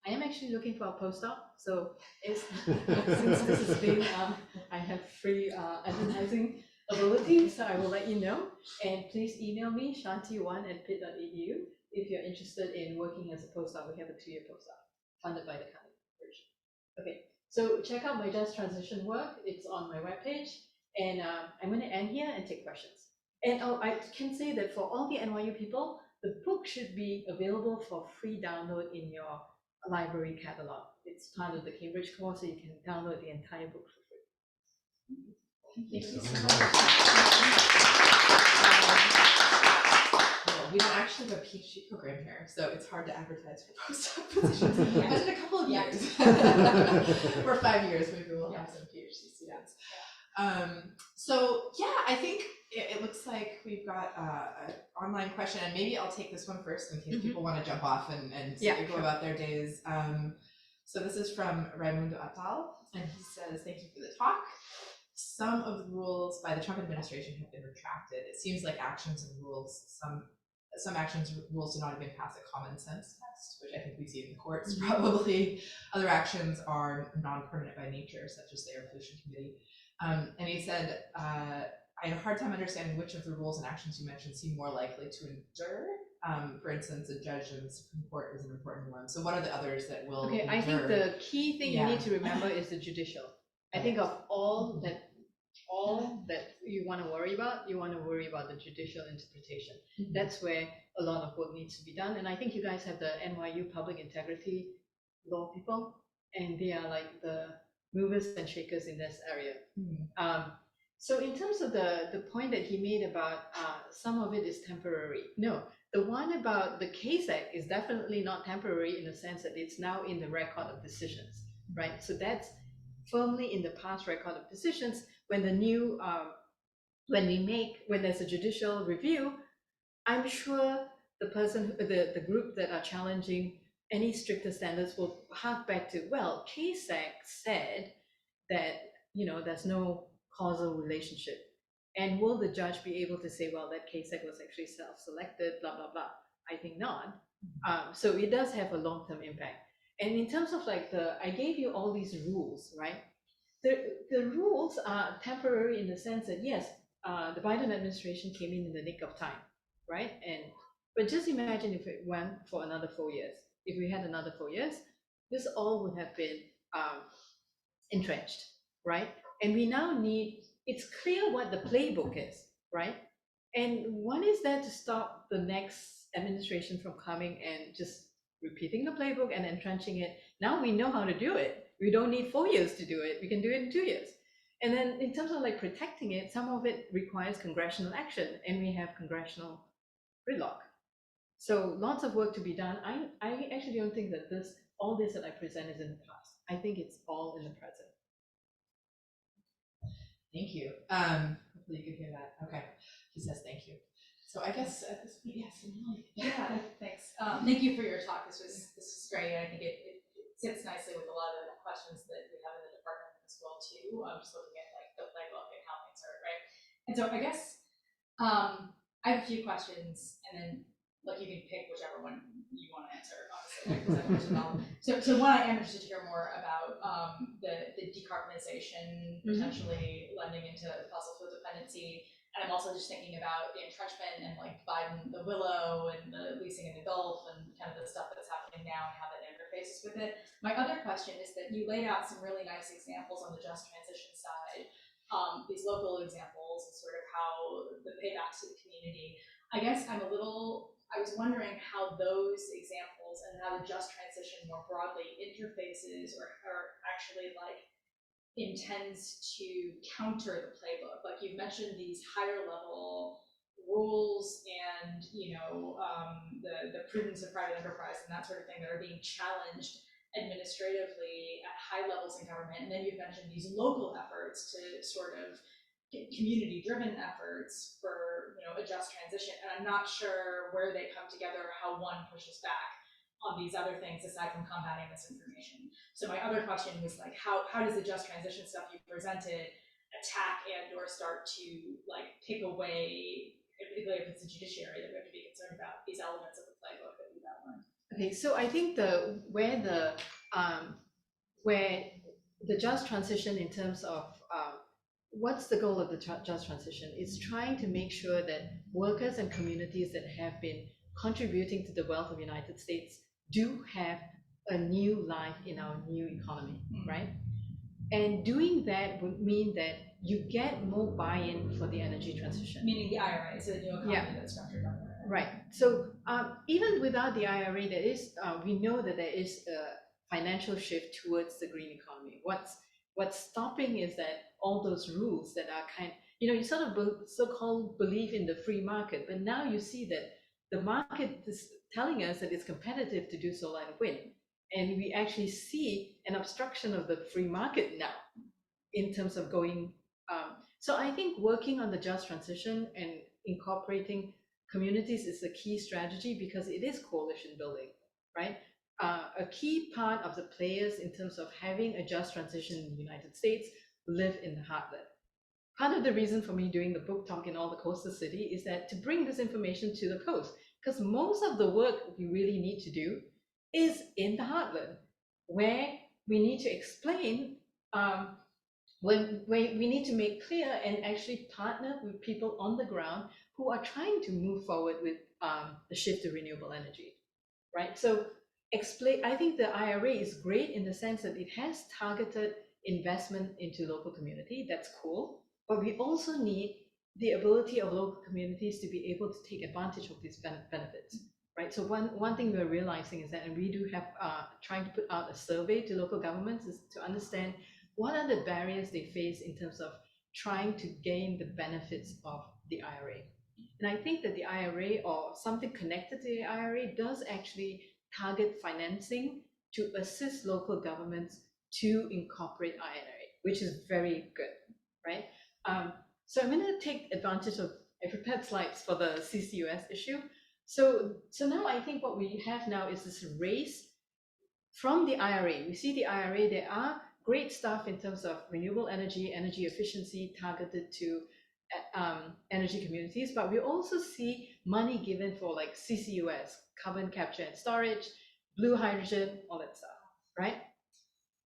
[SPEAKER 2] am actually looking for a postdoc. So since this is being, I have free advertising ability, so I will let you know. And please email me, shanti1@pitt.edu, if you're interested in working as a postdoc. We have a 2-year postdoc funded by the Carnegie Corporation. Okay, so check out my Just Transition work. It's on my webpage. And I'm going to end here and take questions. And I can say that for all the NYU people, the book should be available for free download in your library catalog. It's part of the Cambridge course, so you can download the entire book for free. Thank you so much.
[SPEAKER 1] We don't actually have a PhD program here, so it's hard to advertise for postdoc positions. But in a couple of years, or 5 years, maybe we'll have some PhD students. So yeah, I think it looks like we've got an online question, and maybe I'll take this one first in case people want to jump off and go about their days. So this is from Raimundo Atal, and he says, "Thank you for the talk. Some of the rules by the Trump administration have been retracted. It seems like actions and rules, some actions and rules do not even pass a common sense test, which I think we see in the courts probably. Other actions are non-permanent by nature, such as the Air Pollution Committee." And he said, "I have a hard time understanding which of the rules and actions you mentioned seem more likely to endure. For instance, a judge in the Supreme Court is an important one. So what are the others that will endure?"
[SPEAKER 2] I think the key thing you need to remember is the judicial. I think of all that you want to worry about, the judicial interpretation. That's where a lot of work needs to be done. And I think you guys have the NYU public integrity law people, and they are like the movers and shakers in this area. So in terms of the point that he made about some of it is temporary. No, the one about the Case Act is definitely not temporary in the sense that it's now in the record of decisions, right? So that's firmly in the past record of decisions. When the new when there's a judicial review, I'm sure the group that are challenging any stricter standards will hark back to, well, Case Act said that, there's no causal relationship. And will the judge be able to say, well, that Case Act was actually self-selected, blah, blah, blah? I think not. So it does have a long-term impact. And in terms of I gave you all these rules, right? The rules are temporary in the sense that, yes, the Biden administration came in the nick of time, right? But just imagine if it went for another 4 years. If we had another 4 years, this all would have been entrenched, right? And we now it's clear what the playbook is, right? And what is there to stop the next administration from coming and just repeating the playbook and entrenching it? Now we know how to do it. We don't need 4 years to do it. We can do it in 2 years. And then in terms of like protecting it, some of it requires congressional action, and we have congressional gridlock. So lots of work to be done. I actually don't think that all this that I present is in the past. I think it's all in the present.
[SPEAKER 1] Thank you. Hopefully you could hear that. Okay, he says thank you. So I guess at this point, yes,
[SPEAKER 3] Yeah, thanks. Thank you for your talk. This was great. I think it sits nicely with a lot of the questions that we have in the department as well too. I'm just looking at like the playbook and how things are, right? And so I guess I have a few questions, and then like you can pick whichever one you want to answer, honestly, because I'm interested in all. So one, I am interested to hear more about the decarbonization, potentially lending into fossil fuel dependency. And I'm also just thinking about the entrenchment and like Biden, the Willow, and the leasing in the Gulf, and kind of the stuff that's happening now and how that interfaces with it. My other question is that you laid out some really nice examples on the just transition side, these local examples, and sort of how the paybacks to the community. I guess I was wondering how those examples and how the just transition more broadly interfaces or actually like intends to counter the playbook. Like you've mentioned these higher level rules and the prudence of private enterprise and that sort of thing that are being challenged administratively at high levels in government. And then you've mentioned these local efforts to sort of community driven efforts for a just transition. And I'm not sure where they come together, how one pushes back on these other things aside from combating misinformation. So my other question was like, how does the just transition stuff you presented attack and or start to like pick away, if it's a judiciary that we have to be concerned about these elements of the playbook that we've outlined?
[SPEAKER 2] Okay, so I think where the just transition in terms of what's the goal of the just transition? It's trying to make sure that workers and communities that have been contributing to the wealth of the United States do have a new life in our new economy, right? And doing that would mean that you get more buy-in for the energy transition.
[SPEAKER 3] Meaning the IRA, so the new economy that's structured on that.
[SPEAKER 2] Right. So even without the IRA, there is we know that there is a financial shift towards the green economy. What's stopping is that all those rules that are you sort of so-called believe in the free market, but now you see that the market is telling us that it's competitive to do solar and wind. And we actually see an obstruction of the free market now in terms of going. So I think working on the just transition and incorporating communities is a key strategy because it is coalition building, right? A key part of the players in terms of having a just transition in the United States live in the heartland. Part of the reason for me doing the book talk in all the coastal city is that to bring this information to the coast, because most of the work we really need to do is in the heartland, where we need to explain, when we need to make clear and actually partner with people on the ground who are trying to move forward with the shift to renewable energy, right? So I think the IRA is great in the sense that it has targeted investment into local community. That's cool. But we also need the ability of local communities to be able to take advantage of these benefits, right? So one thing we're realizing is that, and we do have trying to put out a survey to local governments, is to understand what are the barriers they face in terms of trying to gain the benefits of the IRA. And I think that the IRA or something connected to the IRA does actually target financing to assist local governments to incorporate IRA, which is very good, right? So I'm going to take advantage of, I prepared slides for the CCUS issue. So now I think what we have now is this race from the IRA. We see the IRA, there are great stuff in terms of renewable energy, energy efficiency targeted to energy communities, but we also see money given for like CCUS, carbon capture and storage, blue hydrogen, all that stuff, right?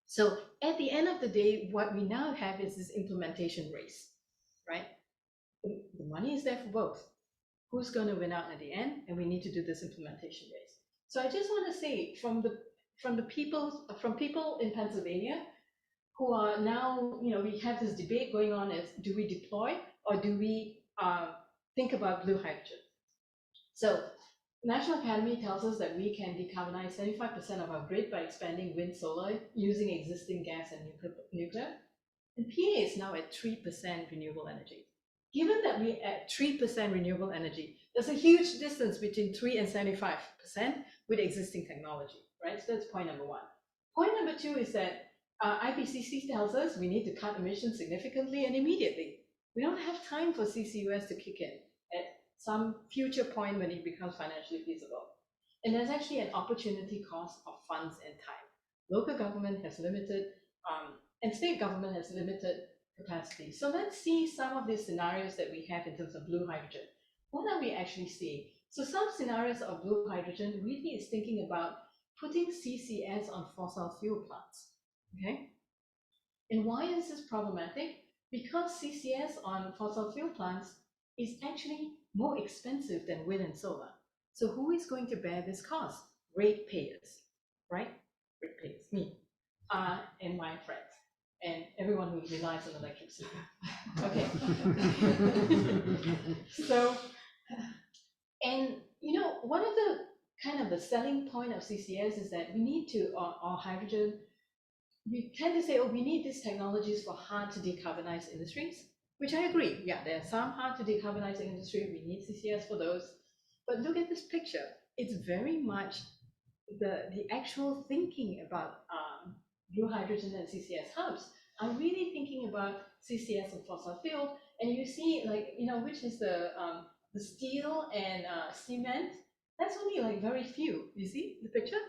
[SPEAKER 2] So at the end of the day, what we now have is this implementation race, right? The money is there for both. Who's going to win out at the end? And we need to do this implementation race. So I just want to say from people in Pennsylvania who are now, we have this debate going on as, do we deploy or do we think about blue hydrogen? So National Academy tells us that we can decarbonize 75% of our grid by expanding wind, solar, using existing gas and nuclear. And PA is now at 3% renewable energy. Given that we're at 3% renewable energy, there's a huge distance between 3 and 75% with existing technology, right? So that's point number one. Point number two is that IPCC tells us we need to cut emissions significantly and immediately. We don't have time for CCUS to kick in at some future point when it becomes financially feasible. And there's actually an opportunity cost of funds and time. Local government has limited, and state government has limited capacity. So let's see some of these scenarios that we have in terms of blue hydrogen. What are we actually seeing? So some scenarios of blue hydrogen really is thinking about putting CCS on fossil fuel plants, okay? And why is this problematic? Because CCS on fossil fuel plants is actually more expensive than wind and solar. So who is going to bear this cost? Ratepayers, right? Ratepayers, me, and my friends, and everyone who relies on electricity. Okay. So, and you know, one of the kind of the selling point of CCS is that we need to, or hydrogen, we tend to say, oh, we need these technologies for hard to decarbonize industries, which I agree. Yeah, there are some hard to decarbonize industry. We need CCS for those. But look at this picture. It's very much the actual thinking about blue hydrogen and CCS hubs are really thinking about CCS and fossil fuel. And you see, like, you know, which is the steel and cement. That's only like very few. You see the picture?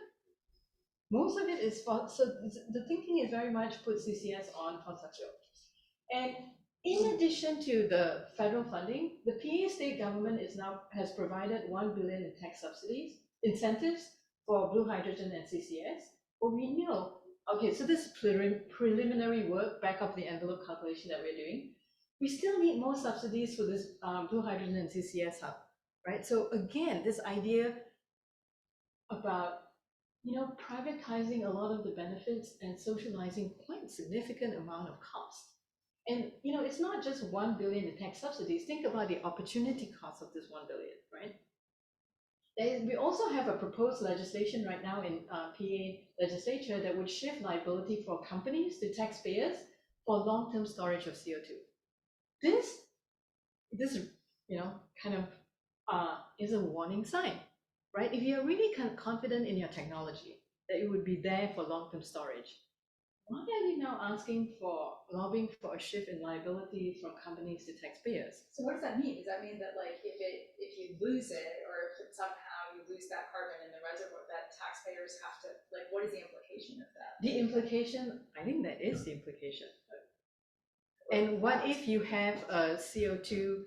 [SPEAKER 2] Most of it is for, so the thinking is very much put CCS on fossil fuel. And in addition to the federal funding, the PA state government has provided 1 billion in tax subsidies, incentives for blue hydrogen and CCS. But we know, okay, so this preliminary work, back of the envelope calculation that we're doing, we still need more subsidies for this blue hydrogen and CCS hub, right? So again, this idea about, you know, privatizing a lot of the benefits and socializing quite a significant amount of cost. And, you know, it's not just 1 billion in tax subsidies. Think about the opportunity cost of this 1 billion, right? We also have a proposed legislation right now in PA legislature that would shift liability for companies to taxpayers for long-term storage of CO2. This, you know, kind of is a warning sign, right? If you're really kind of confident in your technology, that it would be there for long-term storage, why are you now lobbying for a shift in liability from companies to taxpayers?
[SPEAKER 3] So what does that mean? Does that mean that like if you lose it, or if somehow you lose that carbon in the reservoir, that taxpayers have to, like, what is the implication of that?
[SPEAKER 2] The implication, I think that is the implication. And what if you have a CO2,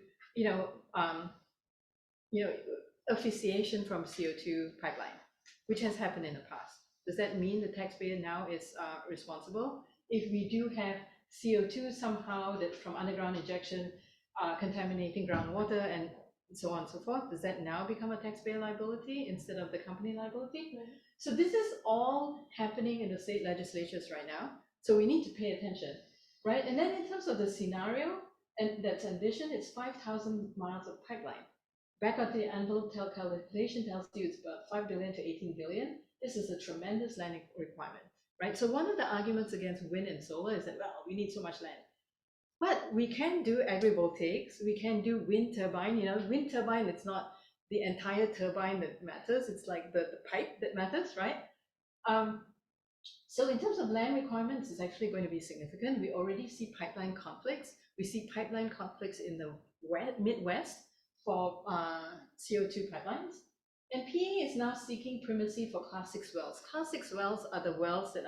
[SPEAKER 2] asphyxiation from CO2 pipeline, which has happened in the past? Does that mean the taxpayer now is responsible? If we do have CO2 somehow that from underground injection contaminating groundwater and so on and so forth, does that now become a taxpayer liability instead of the company liability?
[SPEAKER 3] Right.
[SPEAKER 2] So this is all happening in the state legislatures right now. So we need to pay attention, right? And then in terms of the scenario and that's envisioned, it's 5,000 miles of pipeline. Back of the envelope calculation tells you it's about 5 billion to 18 billion. This is a tremendous land requirement, right? So one of the arguments against wind and solar is that, well, we need so much land. But we can do agrivoltaics, we can do wind turbine. You know, wind turbine, it's not the entire turbine that matters, it's like the pipe that matters, right? So in terms of land requirements, it's actually going to be significant. We already see pipeline conflicts. We see pipeline conflicts in the Midwest for CO2 pipelines. And PA is now seeking primacy for Class 6 wells. Class 6 wells are the wells that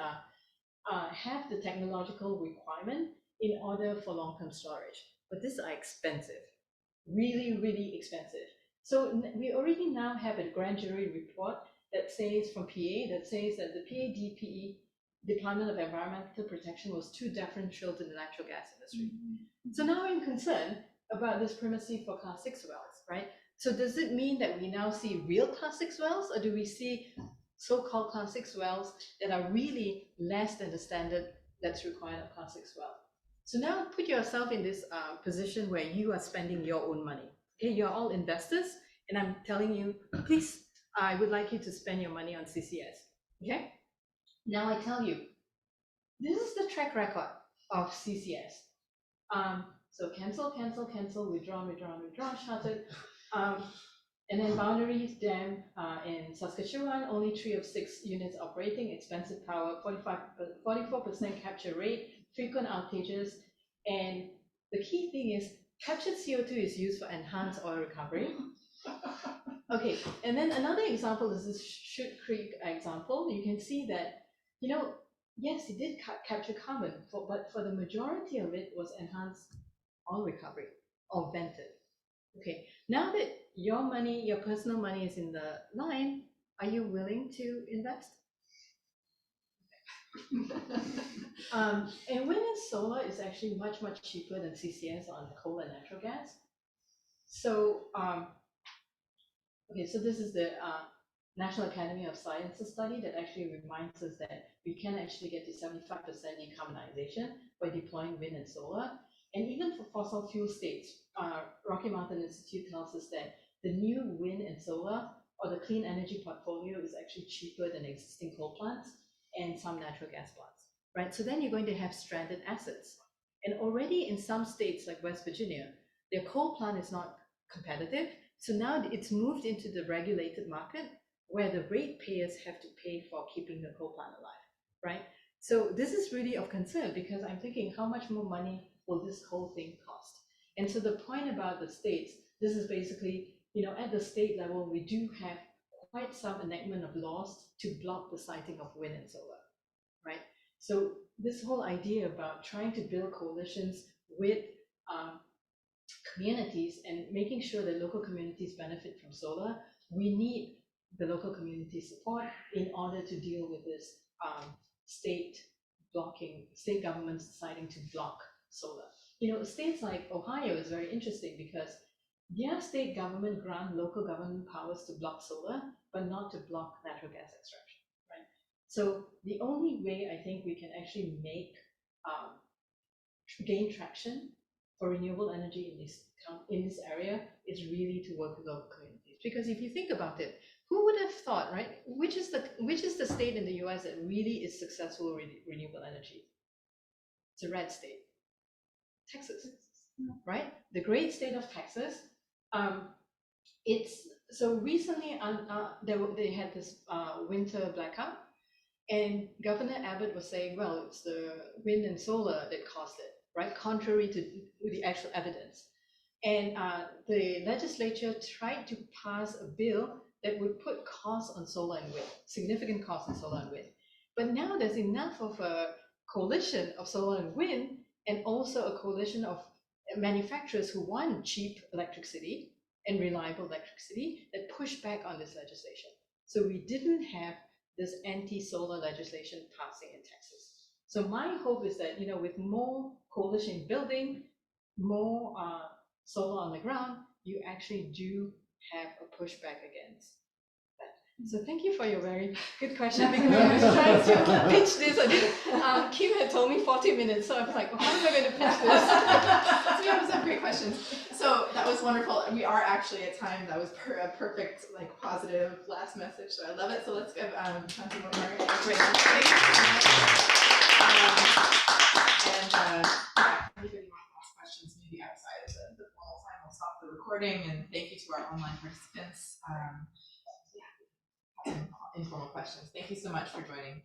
[SPEAKER 2] have the technological requirement in order for long-term storage. But these are expensive, really, really expensive. So we already now have a grand jury report that says from PA, that says that the PA DPE, Department of Environmental Protection, was too deferential to the natural gas industry. So now I'm concerned about this primacy for Class 6 wells, right? So does it mean that we now see real Class 6 wells, or do we see so-called Class 6 wells that are really less than the standard that's required of Class 6 well? So now put yourself in this position where you are spending your own money. Okay, you're all investors, and I'm telling you, please I would like you to spend your money on CCS. Okay? Now I tell you, this is the track record of CCS. So cancel, withdraw, shuttered. And then Boundaries Dam in Saskatchewan, only 3 of 6 units operating, expensive power, 44% capture rate, frequent outages. And the key thing is captured CO2 is used for enhanced oil recovery. Okay, and then another example is this Chute Creek example. You can see that, yes, it did capture carbon, but for the majority of it was enhanced oil recovery or vented. Okay, now that your money, your personal money is in the line, are you willing to invest? And wind and solar is actually much, much cheaper than CCS on coal and natural gas. So, okay, so this is the National Academy of Sciences study that actually reminds us that we can actually get to 75% decarbonization by deploying wind and solar. And even for fossil fuel states, Rocky Mountain Institute tells us that the new wind and solar or the clean energy portfolio is actually cheaper than existing coal plants and some natural gas plants, right? So then you're going to have stranded assets. And already in some states like West Virginia, their coal plant is not competitive. So now it's moved into the regulated market where the ratepayers have to pay for keeping the coal plant alive, right? So this is really of concern because I'm thinking how much more money will this whole thing cost? And so the point about the states, this is basically, at the state level, we do have quite some enactment of laws to block the siting of wind and solar, right? So this whole idea about trying to build coalitions with communities and making sure that local communities benefit from solar, we need the local community support in order to deal with this state governments deciding to block solar. States like Ohio is very interesting because their state government grant local government powers to block solar, but not to block natural gas extraction, right? So the only way I think we can actually gain traction for renewable energy in this area is really to work with local communities. Because if you think about it, who would have thought, right? Which is the state in the US that really is successful with renewable energy? It's a red state, Texas, right? The great state of Texas. So recently they had this winter blackout, and Governor Abbott was saying, well, it's the wind and solar that caused it, right? Contrary to the actual evidence. And the legislature tried to pass a bill that would put costs on solar and wind, significant costs on solar and wind. But now there's enough of a coalition of solar and wind, and also a coalition of manufacturers who want cheap electricity and reliable electricity that push back on this legislation. So we didn't have this anti-solar legislation passing in Texas. So my hope is that, with more coalition building, more solar on the ground, you actually do have a pushback against that. So thank you for your very good question, because I was trying to pitch this. Kim had told me 40 minutes, so I was like, well, how am I going to pitch this?
[SPEAKER 1] So you have some great questions. So that was wonderful. We are actually at time. That was a perfect, positive last message. So I love it. So let's give Shanti one more great and anybody want to ask questions, maybe outside of the formal time, we'll stop the recording. And thank you to our online participants. Some informal questions. Thank you so much for joining.